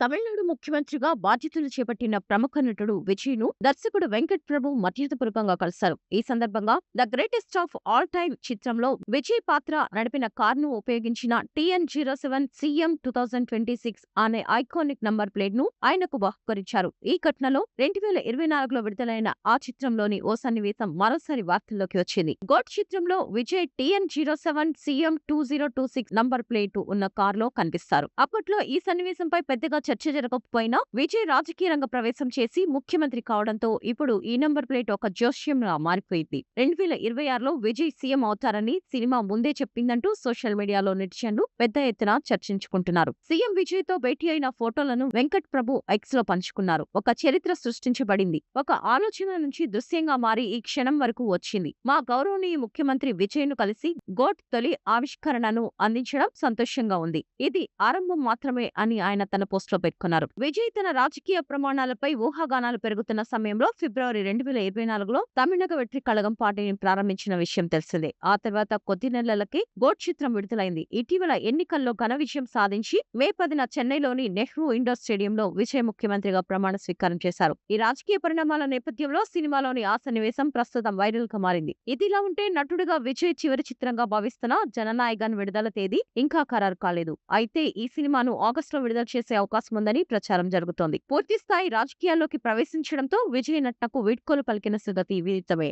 తమిళనాడు ముఖ్యమంత్రిగా బాధ్యతలు చేపట్టిన ప్రముఖ నటుడు విజయ్‌ను దర్శకుడు వెంకట్ ప్రభు మర్యాదపూర్వకంగా కలిశారు. ఈ సందర్భంగా 'the greatest of all time' చిత్రంలో విజయ్ పాత్ర నడిపిన కారును ఉపయోగించిన TN07 CM 2026 అనే ఐకానిక్ నంబర్ ప్లేట్‌ను ఆయనకు బహూకరించారు. ఈ ఘటనలో 2024లో విడుదలైన ఆ చిత్రంలోని ఓ సన్నివేశం మరోసారి వార్తల్లోకి వచ్చింది. 'గోట్' చిత్రంలో Vijay TN07 CM 2026 number plate ఉన్న కారులో కనిపిస్తారు. అప్పట్లో ఈ సన్నివేశంపై పెద్దగా చర్చ జరగకపోయినా విజయ్ రాజకీయ రంగ ప్రవేశం చేసి ముఖ్యమంత్రి కావడంతో ఇప్పుడు ఈ నంబర్ ప్లేట్ ఒక జోస్యంలా మారిపోయింది. 2026లో విజయ్ సీఎం అవుతారని సినిమా ముందే చెప్పిందంటూ సోషల్ మీడియాలో నెటిజన్లు పెద్ద ఎత్తున చర్చించుకుంటున్నారు. సీఎం విజయ్ తో భేటీ అయిన ఫోటోలను వెంకట్ ప్రభు ఎక్స్ లో పంచుకున్నారు. ఒక చరిత్ర సృష్టించబడింది. ఒక ఆలోచన నుంచి దృశ్యంగా మారి ఈ క్షణం వరకు వచ్చింది. మా గౌరవనీయ ముఖ్యమంత్రి విజయ్ ను కలిసి గోట్ తొలి ఆవిష్కరణను అందించడం సంతోషంగా ఉంది. ఇది ఆరంభం మాత్రమే అని ఆయన తన పోస్ట్ లో పేర్కొన్నారు. విజయ్ తన రాజకీయ ప్రమాణాలపై ఊహాగానాలు పెరుగుతున్న సమయంలో ఫిబ్రవరి 2024లో తమిళగ వెట్రి కళగం పార్టీని ప్రారంభించిన విషయం తెలిసిందే. ఆ తర్వాత కొద్ది నెలలకే గోట్ చిత్రం విడుదలైంది. ఇటీవల ఎన్నికల్లో ఘన విజయం సాధించి మే 10న చెన్నైలోని నెహ్రూ ఇండోర్ స్టేడియంలో విజయ్ ముఖ్యమంత్రిగా ప్రమాణ స్వీకారం చేశారు. ఈ రాజకీయ పరిణామాల నేపథ్యంలో సినిమాలోని ఆ సన్నివేశం ప్రస్తుతం వైరల్ గా మారింది. ఇదిలా ఉంటే నటుడిగా విజయ్ చివరి చిత్రంగా భావిస్తున్న జననాయగన్ విడుదల తేదీ ఇంకా ఖరారు కాలేదు. అయితే ఈ సినిమాను ఆగస్టులో విడుదల చేసే అవకాశం ఉందని ప్రచారం జరుగుతోంది. పూర్తిస్థాయి రాజకీయాల్లోకి ప్రవేశించడంతో విజయ్ నటనకు వీడ్కోలు పలికిన సంగతి విదితమే.